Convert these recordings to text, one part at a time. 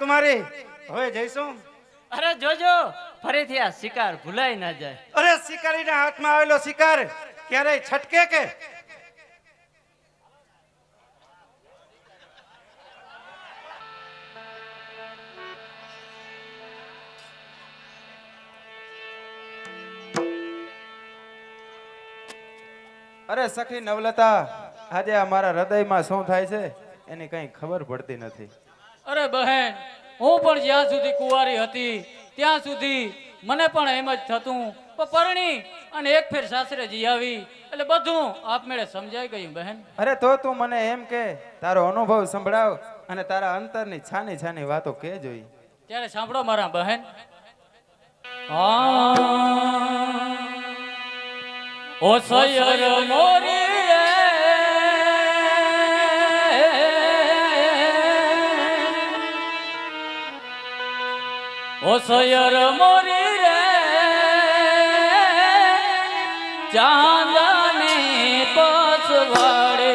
રાજકુમારી હવે જઈશું. અરે જોજો ફરીથી આ શિકાર ભૂલાઈ ના જાય. અરે શિકારીના હાથમાં આવેલો શિકાર ક્યારેય છટકે કે? અરે સખી નવલતા, આજે અમારા હૃદયમાં શું થાય છે એની કઈ ખબર પડતી નથી. અરે બહેન, હું પણ જ્યાં સુધી કુંવારી હતી ત્યાં સુધી મને પણ એમ જ થતું, પણ પરણી અને એક ફેર સાસરે જઈ આવી એટલે બધું આપમેળે સમજાઈ ગયું બહેન. અરે તો તું મને એમ કે તારો અનુભવ સંભળાવ અને તારા અંતરની છાની છાની વાતો કે જોઈ. ત્યારે સાંભળો મારા બહેન. ઓ સૈયર મોરી રે, ઓ સૈયર મોરી રે, ચાંદની પસવાડે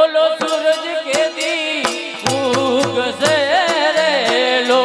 ઓલો સૂરજ કેદી ઉગશે રેલો.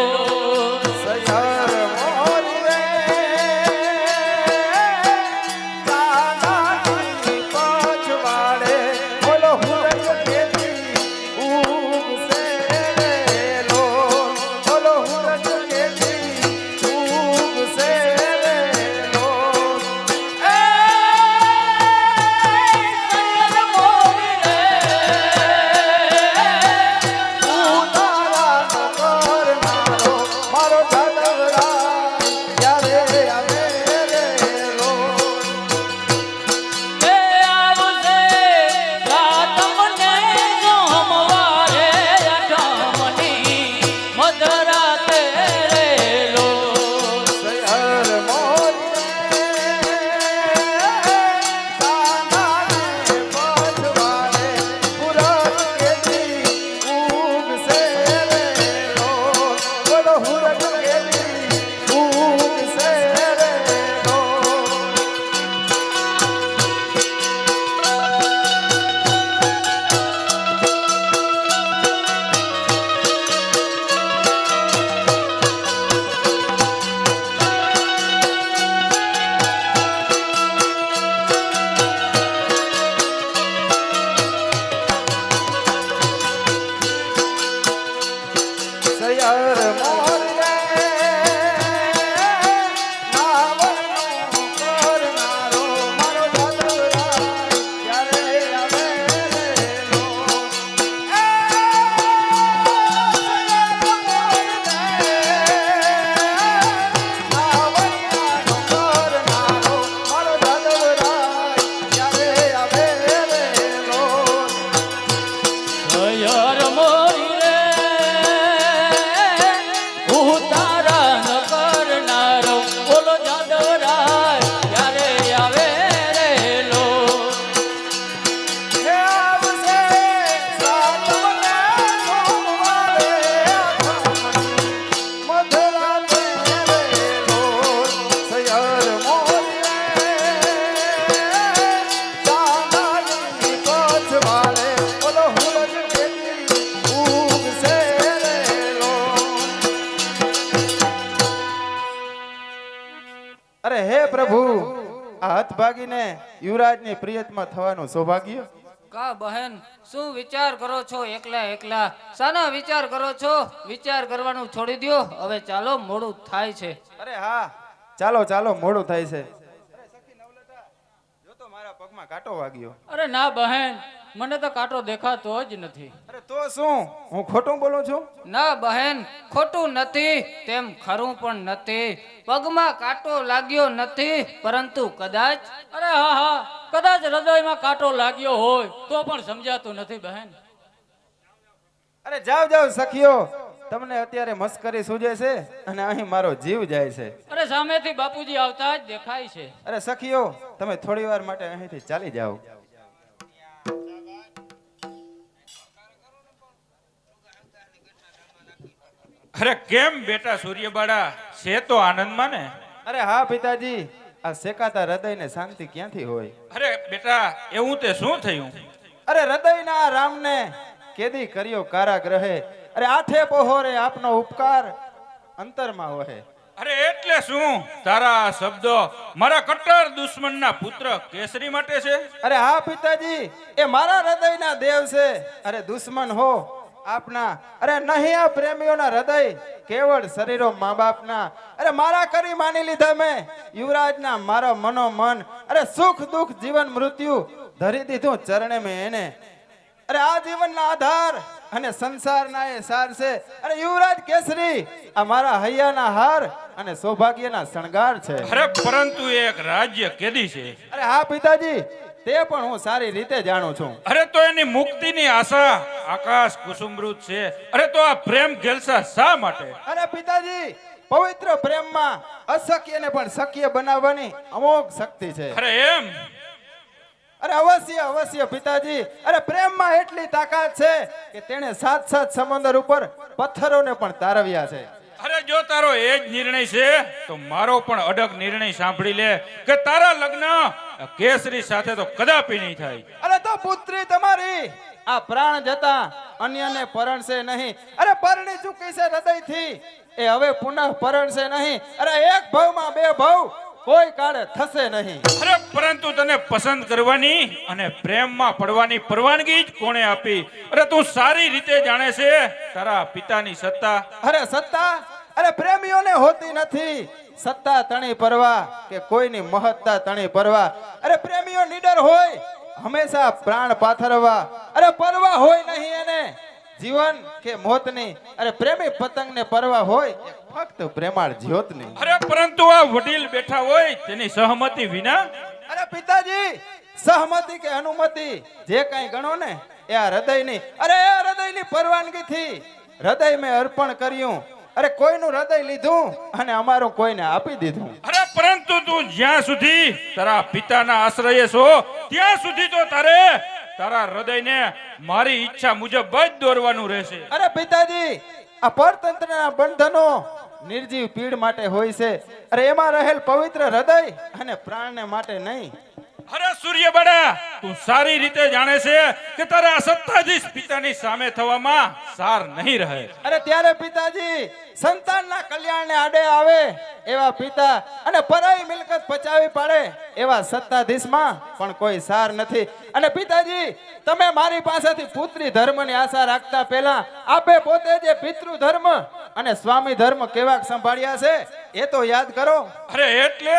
અરે હે પ્રભુ, આ હતભાગીને યુવરાજની પ્રિયતમાં થવાનું સૌભાગ્ય. કા બહેન, શું વિચાર કરો છો એકલા એકલા? શાના વિચાર કરો છો? વિચાર કરવાનું છોડી દો, હવે ચાલો, મોડું થાય છે. અરે હા, ચાલો ચાલો, મોડું થાય છે. અરે સખી નવલતા, જો તો મારા પગમાં કાંટો વાગ્યો. અરે ના બહેન, મને તો કાંટો દેખાતો જ નથી. અરે તો શું, હું ખોટું બોલું છું? ના બહેન, ખોટું નથી તેમ ખરું પણ નથી. પગમાં કાંટો લાગ્યો નથી, પરંતુ કદાચ, અરે હા હા, કદાચ હૃદયમાં કાંટો લાગ્યો હોય તો પણ સમજાતું નથી બહેન. અરે જાવ જાવ સખીઓ, તમને અત્યારે મસ્કરી સૂજે છે અને અહીં મારો જીવ જાય છે. અરે સામેથી બાપુજી આવતા જ દેખાય છે. અરે સખીઓ, તમે થોડી વાર માટે અહીંથી ચાલી જાઓ. અરે કેમ બેટા સૂર્યબાળા, છે તો આનંદમાં ને? અરે હા પિતાજી, આ શેકાતા હૃદયને શાંતિ ક્યાંથી હોય? અરે બેટા, એવું તે શું થયું? અરે હૃદયના રામને કેદી કર્યો કારાગ્રહે અરે આઠે પહોરે આપનો ઉપકાર અંતરમાં વહે. અરે એટલે શું તારા આ શબ્દો મારા કટ્ટર દુશ્મનના પુત્ર કેસરી માટે છે? અરે હા પિતાજી, એ મારા હૃદયના દેવ છે. અરે દુશ્મન હો આપના, અરે નહીં આ પ્રેમીઓના હૃદય કેવળ શરીરો મા બાપના. અરે મારા કરી માની લીધા મેં યુવરાજના મારો મનો મન. અરે સુખ દુઃખ જીવન મૃત્યુ ધરી દીધું ચરણે મેં એને. અરે આ જીવનના આધાર અને સંસારના એ સાર છે. અરે યુવરાજ કેસરી આ મારા હૈયાના હાર અને સૌભાગ્યના શણગાર છે. અરે પરંતુ એ એક રાજ્ય કેદી છે. અરે હા પિતાજી, તે પણ હું સારી રીતે જાણું છું. અરે તો એની મુક્તિની આશા આકાશ કુસુમૃત છે. અરે તો આ પ્રેમ ગેલસા શા માટે? અરે પિતાજી, પવિત્ર પ્રેમમાં અશક્યને પણ શક્ય બનાવવાની અમોઘ શક્તિ છે. અરે એમ? અરે અવશ્ય અવશ્ય પિતાજી. અરે પ્રેમમાં એટલી તાકાત છે કે તેણે સાત સાત સમંદર ઉપર પથ્થરોને પણ તારવ્યા છે. અરે જો તારો એ જ નિર્ણય છે તો મારો પણ અડગ નિર્ણય સાંભળી લે કે તારા લગ્ન કેસરી સાથે તો કદાપી નહીં થાય. અરે તો પુત્રી તમારી આ પ્રાણ જતા અન્યને પરણશે નહીં. અરે પરણી ચૂકી છે હૃદયથી, એ હવે પુનઃ પરણશે નહીં. અરે એક ભવમાં બે ભવ કોઈ કાળે થશે નહીં. અરે પરંતુ તને પસંદ કરવાની અને પ્રેમમાં પડવાની પરવાનગી જ કોણે આપી? અરે તું સારી રીતે જાણે છે તારા પિતાની સત્તા. અરે સત્તા અરે પ્રેમીઓને હોતી નથી સત્તા તણી પરવા કે કોઈની મહત્તા તણી પરવા. અરે પ્રેમીઓ નીડર હોય હંમેશા પ્રાણ પાથરવા. અરે પરવા હોય નહીં એને જીવન કે મોતની. અરે પ્રેમી પતંગને પરવા હોય ફક્ત પ્રેમાળ જ્યોતની. અરે પરંતુ આ વડીલ બેઠા હોય તેની સહમતિ વિના? અરે પિતાજી, સહમતિ કે અનુમતિ જે કઈ ગણો ને એ આ હૃદયની. અરે એ હૃદયની પરવાનગીથી હૃદય મેં અર્પણ કર્યું. અરે કોઈનું હૃદય લીધું અને અમારું કોઈને આપી દીધું. અરે પરંતુ તું જ્યાં સુધી તારા પિતાના આશ્રયે છો ત્યાં સુધી તો તારા હૃદયને મારી ઈચ્છા મુજબ જ દોરવાનું રહેશે. અરે પિતાજી, આ પરતંત્રના બંધનો નિર્જીવ પીડ માટે હોય છે. અરે એમાં રહેલ પવિત્ર હૃદય અને પ્રાણને માટે નહીં. અરે સૂર્યબડા, તું સારી રીતે જાણે છે કે તારા સત્તાધીશ પિતાની સામે થવામાં સાર નહીં રહે. અરે ત્યારે પિતાજી સંતાનના કલ્યાણને આડે આવે એવા પિતા અને પરાઈ મિલકત પચાવી પાડે એવા સત્તાધીશમાં પણ કોઈ સાર નથી. અને પિતાજી, તમે મારી પાસેથી પુત્રી ધર્મની આશા રાખતા પહેલા આપે પોતે જે પિતૃ ધર્મ અને સ્વામી ધર્મ કેવા સંભાળ્યા છે એ તો યાદ કરો. અરે એટલે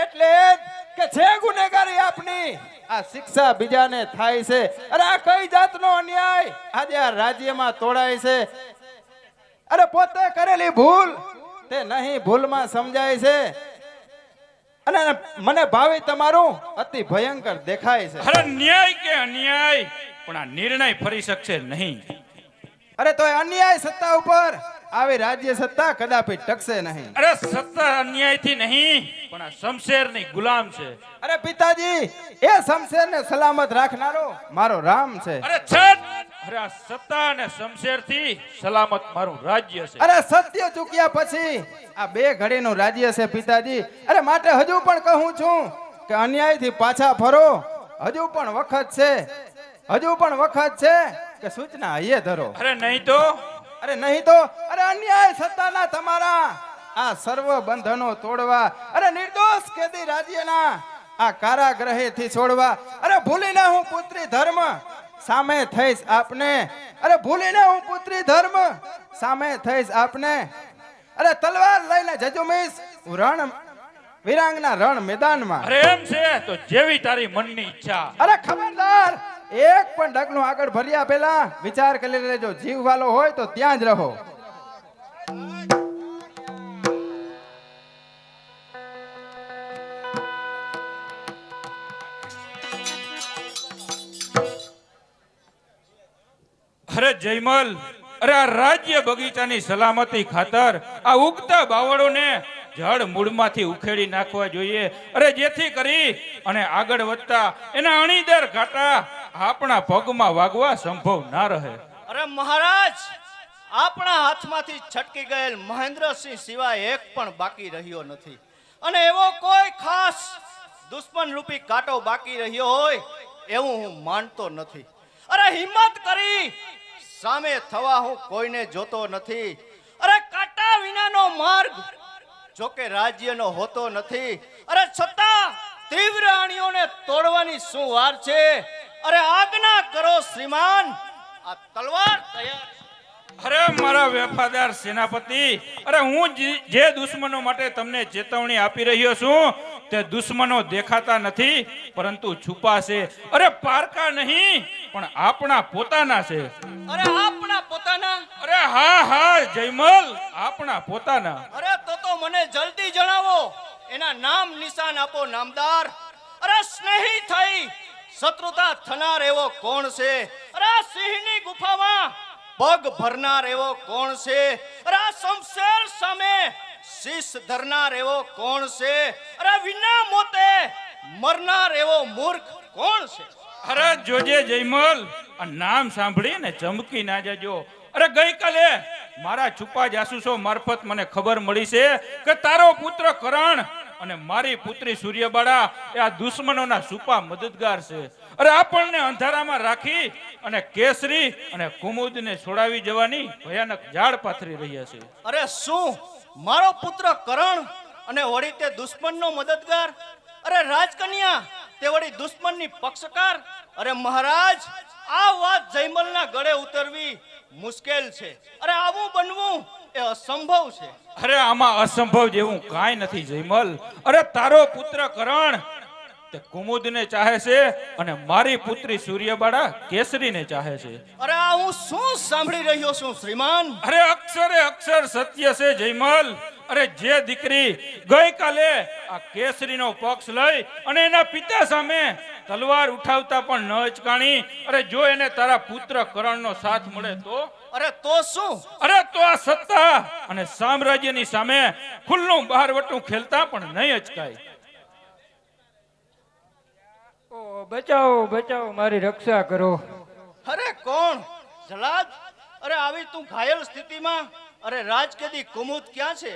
એટલે જ કે છે ગુનેગારી આપની આ શિક્ષા બીજાને થાય છે. અરે આ કઈ જાતનો અન્યાય આજે આ રાજ્યમાં તોડાય છે. અરે પોતે કરેલી ભૂલ તે નહીં ભૂલમાં સમજાય છે. અને મને ભાવિ તમારું અતિ ભયંકર દેખાય છે. અરે ન્યાય કે અન્યાય પણ આ નિર્ણય ફરી શકશે નહીં. અરે તો અન્યાય સત્તા ઉપર આવી રાજ્ય સત્તા કદાપી ટકશે નહીં. અરે સત્તા અન્યાયથી નહીં પણ આ શમશેરની ગુલામ છે. અરે પિતાજી, એ શમશેરને સલામત રાખનારો મારો રામ છે. અરે છત! અરે આ સત્તા અને શમશેરથી સલામત મારું રાજ્ય છે. અરે સત્ય ચૂક્યા પછી આ બે ઘડીનું રાજ્ય છે પિતાજી. અરે માટે હજુ પણ કહું છું કે અન્યાયથી પાછા ફરો. હજુ પણ વખત છે, હજુ પણ વખત છે કે સૂચના હૈયે ધરો. અરે નહીં તો અરે નહીં તો અરે અન્યાય સત્તાના તમારા આ સર્વ બંધનો તોડવા. અરે નિર્દોષ કેદી રાજ્યના આ કારાગૃહેથી છોડવા. અરે ભૂલીને હું પુત્રી ધર્મ સામે થઈશ આપને. અરે ભૂલીને હું પુત્રી ધર્મ સામે થઈશ આપને. અરે તલવાર લઈને જજુમીશ હું રણ વિરાંગના રણ મેદાનમાં. અરે એમ છે તો જેવી તારી મનની ઈચ્છા. અરે ખબરદાર, એક પણ ડગલું આગળ ભર્યા પહેલા વિચાર કરી લેજો. જીવ વાલો હોય તો ત્યાં જ રહો. અરે જયમલ, અરે આ રાજ્ય બગીચાની સલામતી ખાતર આ ઉગતા બાવળોને જળ મૂળમાંથી ઉખેડી નાખવા જોઈએ. અરે જેથી કરી અને આગળ વધતા એના અણીદર ઘાટા આપણા પગમાં વાગવા સંભવ ના રહે. અરે મહારાજ, આપણા હાથમાંથી છટકી ગયેલ મહેન્દ્રસિંહ સિવાય એક પણ બાકી રહ્યો નથી. અને એવો કોઈ ખાસ દુશ્મન રૂપી કાંટો બાકી રહ્યો હોય એવું હું માનતો નથી. અરે હિંમત કરી સામે થવા હું કોઈને જોતો નથી. અરે કાંટા વિનાનો માર્ગ જોકે રાજ્યનો હોતો નથી. અરે છતાં તીવ્ર આણીઓને તોડવાની શું વાર છે? અરે આજ્ઞા કરો શ્રીમાન, આ તલવાર તૈયાર છે. અરે મારા વફાદાર સેનાપતિ, અરે હું જે દુશ્મનો માટે તમને ચેતવણી આપી રહ્યો છું તે દુશ્મનો દેખાતા નથી પરંતુ છુપા છે. અરે પારકા નહીં પણ આપણા પોતાના છે. અરે આપણા પોતાના? અરે હા હા જયમલ, આપણા પોતાના. અરે તો મને જલ્દી જણાવો, એના નામ નિશાન આપો નામદાર. અરે સ્નેહી થઈ શત્રુતા થનાર એવો કોણ છે? અરે આ સિંહની ગુફામાં પગ ભરનાર એવો કોણ છે? અરે આ શમશેર સામે શીશ ધરનાર એવો કોણ છે? અરે વિના મોતે મરનાર એવો મૂર્ખ કોણ છે? અરે જોજે જયમલ, આ નામ સાંભળીને ચમકી ના જજો. અરે ગઈકાલે મારા છુપા જાસૂસો મારફત મને ખબર મળી છે કે તારો પુત્ર કરણ અને મારી પુત્રી સૂર્યબાળા એ આ દુશ્મનોના છુપા મદદગાર છે. અરે આપણને અંધારામાં રાખી અને કેસરી અને કુમુદને છોડાવી જવાની ભયાનક જાળ પાથરી રહ્યા છે. અરે શું મારો પુત્ર કરણ અને વળી તે દુશ્મનનો મદદગાર? અરે રાજકન્યા તે વળી દુશ્મનની પક્ષકાર? અરે મહારાજ, આ વાત જયમલના ગળે ઉતરવી મુશ્કેલ છે. અરે આવું બનવું એ અસંભવ છે. અરે આમાં અસંભવ જેવું કાંઈ નથી જયમલ. અરે તારો પુત્ર કરણ તે કુમુદને ચાહે છે અને મારી પુત્રી સૂર્યબાળા કેસરીને ચાહે છે. અરે આ હું શું સાંભળી રહ્યો છું શ્રીમાન? અરે અક્ષરે અક્ષર સત્ય છે જયમલ. અરે જે દીકરી ગઈકાલે આ કેસરીનો પક્ષ લઈ અને એના પિતા સામે તલવાર ઉઠાવતા પણ ન અચકાણી, અરે જો એને તારા પુત્ર કરણનો સાથ મળે તો? અરે તો શું? અરે તો આ સત્તા અને સામ્રાજ્યની સામે ખુલ્લું બહારવટું ખેલતા પણ નહીં અચકાય. ઓ બચાવો બચાવો, મારી રક્ષા કરો. અરે કોણ? જલાદ? અરે આવી તું ઘાયલ સ્થિતિમાં? અરે રાજકેદી કુમુદ ક્યાં છે?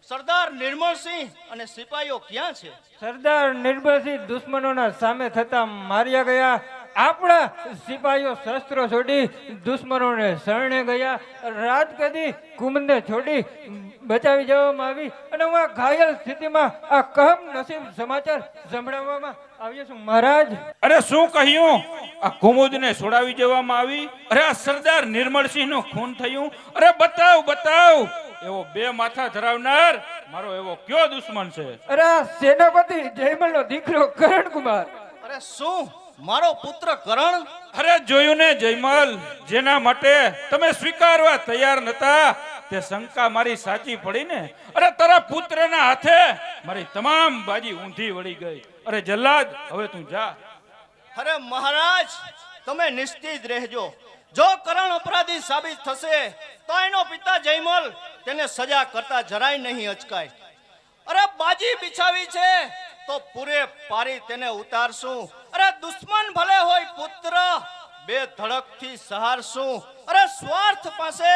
સરદાર નિર્મળસિંહ અને સિપાહીઓ ક્યાં છે? સરદાર નિર્ભયસિંહ દુશ્મનોના સામે થતા માર્યા ગયા. આપણા સિપાહીઓ શસ્ત્રો છોડી દુશ્મનોને શરણે ગયા. રાજકદી કુમુદને છોડી બચાવી જવામાં આવી અને હું આ ઘાયલ સ્થિતિમાં આ કમ નસીબ સમાચાર સંભળાવવામાં આવ્યો છું મહારાજ. અરે શું કહ્યું? આ કુમુદને છોડાવી જવામાં આવી? અરે આ સરદાર નિર્મળસિંહ નું ખૂન થયું? અરે બતાવ બતાવ, એવો બે માથા ધરાવનાર મારો એવો કયો દુશ્મન છે? અરે આ સેનાપતિ જયમલનો દીકરો કરણકુમાર. અરે શું મારો પુત્ર કરણ? અરે જોયું ને જયમલ, જેના માટે તમે સ્વીકારવા તૈયાર નતા તે શંકા મારી સાચી પડી ને. અરે તારા પુત્રના હાથે મારી તમામ બાજી ઊંધી વળી ગઈ. અરે જલ્લાદ, હવે તું જા. અરે મહારાજ, તમે નિશ્ચિત રહેજો. જો કરણ અપરાધી સાબિત થશે તો એનો પિતા જયમલ તેને સજા કરતા જરાય નહીં અચકાય. અરે બાજી બિછાવી છે તો પૂરે પારી તેને ઉતારશું. અરે દુશ્મન ભલે હોય પુત્ર, બે ધડકથી સહારશું. અરે સ્વાર્થ પાસે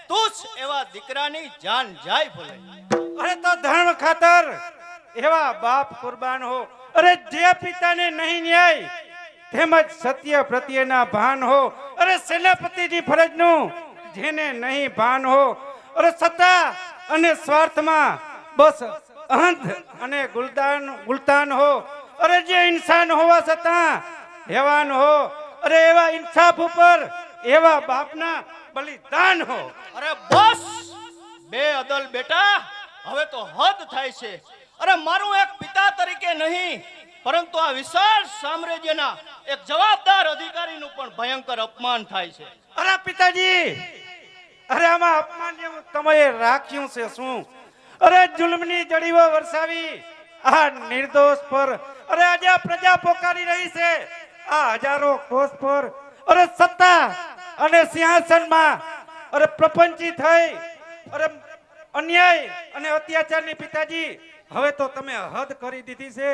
તુચ્છ એવા દીકરાની જાન જાય ભલે. અરે તો ધર્મ ખાતર એવા બાપ કુરબાન હો. અરે જે પિતાને નહીં ન્યાય તેમજ સત્ય પ્રત્યેના ભાન હો. અરે સેનાપતિની ફરજનું જેને નહીં ભાન હો. અરે સત્તા અને સ્વાર્થમાં બસ અંધ અને ગુલતાન હો. અરે જે ઇન્સાન હોવા છતાં હેવાન હો. અરે એવા ઇન્સાફ ઉપર એવા બાપના બલિદાન હો. અરે બસ બે અદલ બેટા, હવે તો હદ થાય છે. અરે મારું એક પિતા તરીકે નહીં પરંતુ આ વિશાળ સામ્રાજ્યના એક જવાબદાર અધિકારીનું પણ ભયંકર અપમાન થાય છે. અરે પિતાજી, અરે આમાં અપમાન જેવું તમે રાખ્યું છે શું? અરે જુલ્મની જડીઓ વરસાવી આ નિર્દોષ પર અરે આજે આ પ્રજા પોકારી રહી છે. આ હજારો કોષ પર અરે સત્તા અને સિંહાસનમાં અરે પ્રપંચી થઈ અરે અન્યાય અને અત્યાચારની પિતાજી હવે તો તમે હદ કરી દીધી છે.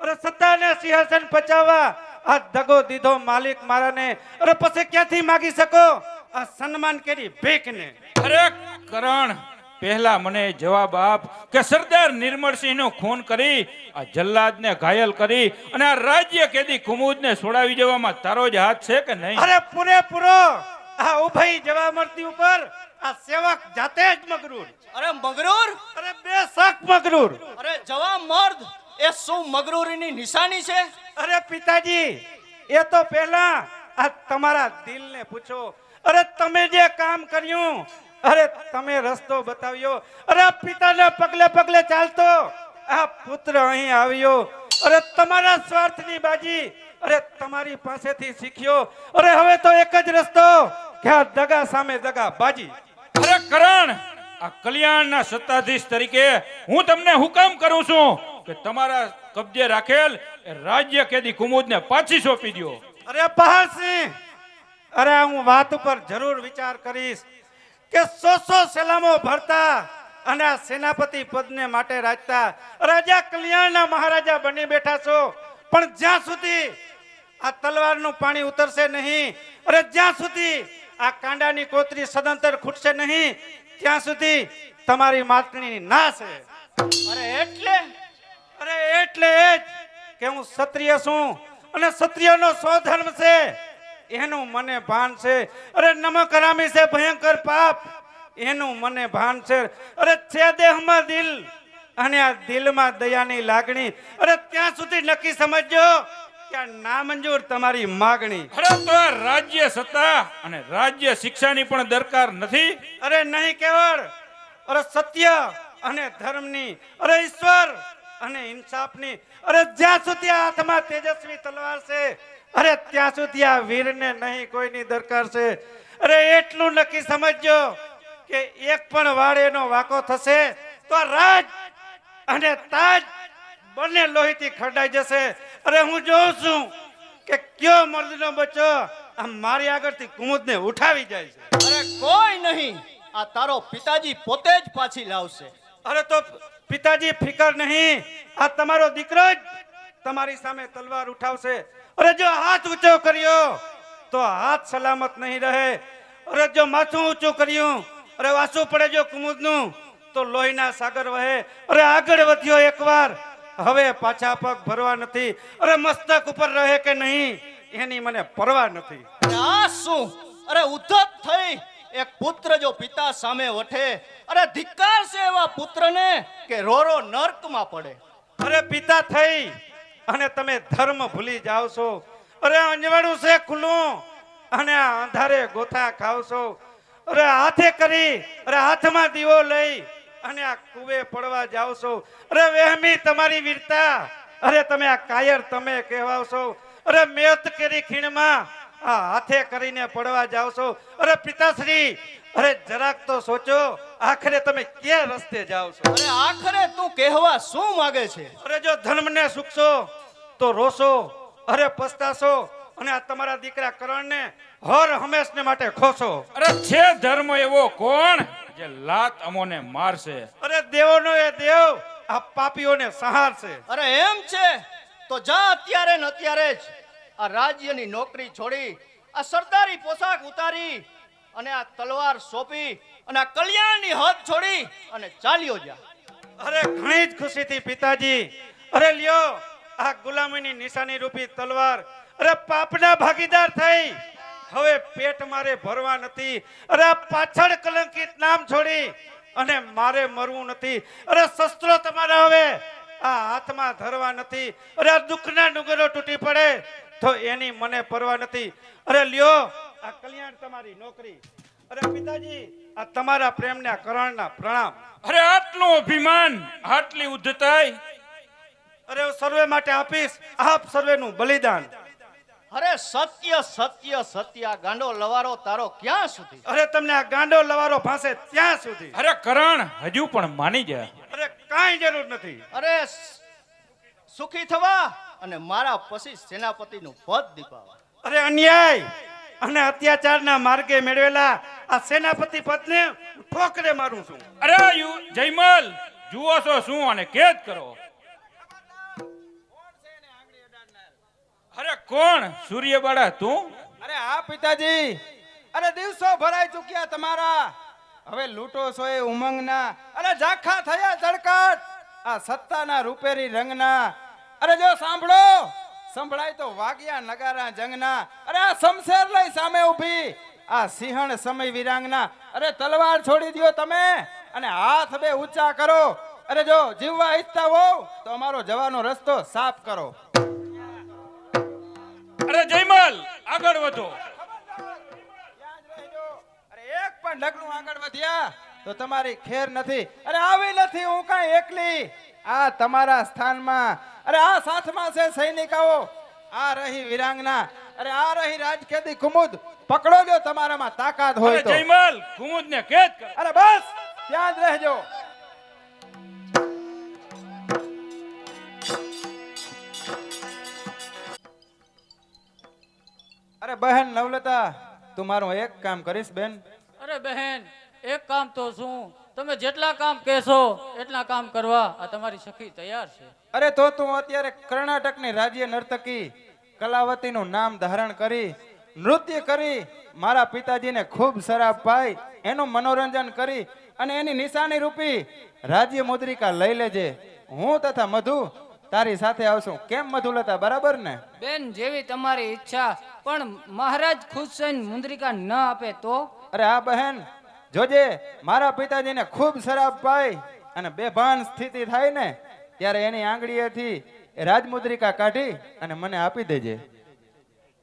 અરે સત્તા અને સિંહાસન બચાવવા આ દગો દીધો માલિક મારાને અરે પછી ક્યાંથી માગી શકો આ સન્માન કરી ભીખને? અરે કરણ, પહેલા મને જવાબ આપ કે સરદાર નિર્મળસિંહ નું ખૂન કરી આ જલ્લાદને ઘાયલ કરી અને આ રાજ્ય કેદી કુમુદને છોડાવી જવામાં તારો જ હાથ છે કે નહીં? અરે પૂરેપૂરો આ ઉભઈ જવા મળતી ઉપર આ સેવક જાતે જ મગરૂર. અરે મગરૂર, અરે બેશક મગરૂર. અરે જવા મર્દ, એ શું મગરૂરીની નિશાની છે? અરે પિતાજી, એ તો પહેલા આ તમારા દિલને પૂછો. અરે તમે જે કામ કર્યું, અરે તમે રસ્તો બતાવ્યો, અરે પિતાના પગલે પગલે ચાલતો આ પુત્ર અહીં આવ્યો. અરે તમારા સ્વાર્થની બાજી અરે તમારી પાસેથી શીખ્યો. અરે હવે તો એક જ રસ્તો કે આ દગા સામે દગા બાજી. અરે કરણ, આ કલ્યાણના સત્તાધીશ તરીકે હું તમને હુકમ કરું છું કે તમારા કબજે રાખેલ એ રાજ્ય કેદી કુમુદને પાછી સોંપી દો. અરે પહાડસિંહ, અરે હું વાત ઉપર જરૂર વિચાર કરીશ કે 100 સલામો ભરતા અને આ સેનાપતિ પદને માટે રાજતા રાજા કલ્યાણના મહારાજા બની બેઠા છો, પણ જ્યાં સુધી આ તલવારનું પાણી ઉતરશે નહીં, અરે જ્યાં સુધી આ કાંડાની કોતરી સદંતર ખૂટશે નહીં, ત્યાં સુધી તમારી માતણી ના છે. અરે એટલે અરે એટલે જ કે હું ક્ષત્રિય છું અને ક્ષત્રિયનો સ્વધર્મ છે એનું મને ભાન છે. અરે નમક હરામી છે ભયંકર પાપ એનું મને ભાન છે. અરે છે દેહમાં દિલ અને આ દિલમાં દયાની લાગણી. અરે ત્યાં સુધી નક્કી સમજજો કે આ નામંજૂર તમારી માગણી. અરે તો આ રાજ્ય સત્તા અને રાજ્ય શિક્ષાની પણ દરકાર નથી. અરે નહીં કેવળ અરે સત્ય અને ધર્મની, અરે ઈશ્વર અને ઇન્સાફની. અરે જ્યાં સુધી આ હાથમાં તેજસ્વી તલવાર છે, અરે ત્યાં સુધી આ વીરને નહીં કોઈની દરકાર છે. અરે એટલું નક્કી સમજજો કે એક પણ વાળ એનો વાકો થશે તો આ રાજ અને તાજ બંને લોહીથી ખરડાઈ જશે. અરે હું જોઉં છું કે કયો મર્દનો બચ્ચો આ મારી આગળથી કુમુદને ઉઠાવી જાય છે. અરે કોઈ નહીં, આ તારો પિતાજી પોતે જ પાછી લાવશે. અરે તો પિતાજી ફિકર નહીં, આ તમારો દીકરો જ તમારી સામે તલવાર ઉઠાવશે. અરે જો હાથ ઊંચો કર્યો તો હાથ સલામત નહીં રહે. અરે જો માથું ઊંચું કર્યું, અરે વાસું પડે જો કુમુદનું તો લોહીના સાગર વહે. અરે આગળ વધ્યો એકવાર, હવે પાછા પગ ભરવા નથી. અરે મસ્તક ઉપર રહે કે નહીં એની મને પરવા નથી. અરે આ શું? અરે ઉદ્ધત થઈ એક પુત્ર જો પિતા સામે વઠે, અરે ધિક્કાર છે એવા પુત્રને કે રોરો નર્કમાં પડે. અરે પિતા થઈ અને તમે ધર્મ ભૂલી જાઓ છો. અરે અંજવાળું છે ખુલ્લું અને આ અંધારે ગોથા ખાવ છો. અરે હાથે કરી અરે હાથમાં દીવો લઈ અને આ કુવે પડવા જાવ છો. અરે વહેમી તમારી વીરતા, અરે તમે આ કાયર તમે કહેવાવ છો. અરે મેત કરી ખીણમાં આ હાથે કરીને પડવા જાવ છો. અરે પિતાશ્રી, અરે જરાક તો સોચો આખરે તમે ક્યાં રસ્તે જાવ છો. અરે આખરે તું કહેવા શું માંગે છે? અરે જો ધર્મને સુખશો તો રોશો, અરે પસ્તાશો અને આ તમારા દીકરા કરણને હર હંમેશને માટે ખોશો. અરે છે ધર્મ એવો કોણ જે લાત અમોને મારશે? અરે દેવોનો એ દેવ આ પાપીઓને સંહારશે. અરે એમ છે તો જા અત્યારે ને અત્યારે જ આ રાજ્યની નોકરી છોડી આ સરદારી પોશાક ઉતારી અને આ તલવાર સોંપી અને આ કલ્યાણની હદ છોડી અને ચાલ્યો જા. અરે ઘણી જ ખુશીથી પિતાજી. અરે લ્યો આ ગુલામીની નિશાની રૂપી તલવાર. અરે પાપના ભાગીદાર થઈ હવે પેટ મારે ભરવા નથી. અરે આ પાછળ કલંકિત નામ છોડી અને મારે મરવું નથી. અરે શસ્ત્રો તમારા હવે આ હાથમાં ધરવા નથી. અરે આ દુઃખના ડુંગરો તૂટી પડે તો એની મને પરવા નથી. અરે લ્યો આ કલ્યાણ તમારી નોકરી. અરે પિતાજી આ તમારા પ્રેમના કરણના પ્રણામ. અરે આટલું અભિમાન, આટલી ઉદ્ધતાઈ. અરે હું સર્વે માટે આપીશ આપ સર્વેનું બલિદાન. અરે સત્ય સત્ય સત્ય, આ ગાંડો લવારો તારો ક્યાં સુધી? અરે તમને આ ગાંડો લવારો ભાસે ત્યાં સુધી. અરે કરણ, હજુ પણ માની જા. અરે કાંઈ જરૂર નથી. અરે સુખી થવા અને મારા પછી સેનાપતિનું પદ દીપાવા. અરે અન્યાય અને અત્યાચારના માર્ગે મેળવેલા આ સેનાપતિ પદને હું ઠોકરે મારું છું. અરે જયમલ, જુઓ છો શું અને કેદ કરો. અરે કોણ? સૂર્યબાળા તું? અરે હા પિતાજી, અરે દિવસો ભરાઈ ચૂક્યા તમારા, હવે લૂંટો છો એ ઉમંગના. અરે ઝાખા થયા ઝડકટ આ સત્તાના રૂપેરી રંગના. અરે જો સાંભળો, સંભળાય તો વાગ્યા નગારા જંગના. અરે આ શમશેર લઈ સામે ઊભી આ સિંહણ સમય વિરાંગના અરે તલવાર છોડી દ્યો તમે અને હાથ બે ઊંચા કરો. અરે જો જીવવા ઈચ્છતા હોવ તો અમારો જવાનો રસ્તો સાફ કરો. અરે જયમલ આગળ વધો. અરે એક પણ ડગલું આગળ વધ્યા તો તમારી ખેર નથી. અરે આવી નથી હું કાંઈ એકલી. આ તમારા સ્થાનમાં અરે આ સાથમાં છે સૈનિકાઓ. આ રહી વિરાંગના અરે આ રહી રાજકેદી કુમુદ. પકડો જો તમારામાં તાકાત હોય અરે તો. જયમલ કુમુદને કેદ કર. અરે બસ ત્યાં જ રહેજો. અરે બહેન નવલતા તું મારું એક કામ કરીશ બેન. અરે બહેન એક કામ તો શું, તમે જેટલા કામ કહેશો એટલા કામ કરવા આ તમારી સખી તૈયાર છે. અરે તો તું અત્યારે કર્ણાટકની રાજ્ય નર્તકી કલાવતીનું નામ ધારણ કરી નૃત્ય કરી મારા પિતાજીને ખૂબ શરાબ પાઈ એનું મનોરંજન કરી અને એની નિશાની રૂપી રાજ્ય મુદ્રિકા લઈ લેજે. હું તથા મધુ તારી સાથે આવશું. કેમ મધુલતા, બરાબર ને? બેન જેવી તમારી ઈચ્છા, પણ મહારાજ ખુશ થઈને મુદ્રિકા ન આપે તો? અરે આ બહેન જોજે મારા પિતાજીને ખૂબ શરાબ પાઈ અને બેભાન સ્થિતિ થાય ને ત્યારે એની આંગળીએથી એ રાજમુદ્રિકા કાઢી અને મને આપી દેજે.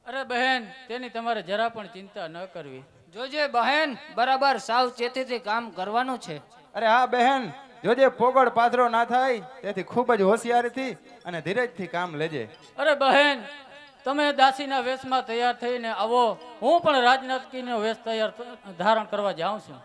અરે બહેન તેની તમારે જરા પણ ચિંતા ન કરવી. જોજે બહેન બરાબર સાવચેતીથી કામ કરવાનું છે. અરે હા બહેન જોજે પોગળ પાથરો ના થાય તેથી ખૂબ જ હોશિયારીથી અને ધીરજથી કામ લેજે. અરે બહેન તમે દાસીના વેશમાં તૈયાર થઈને આવો, હું પણ રાજનર્તકીનો વેશ ધારણ કરવા જાઉં છું.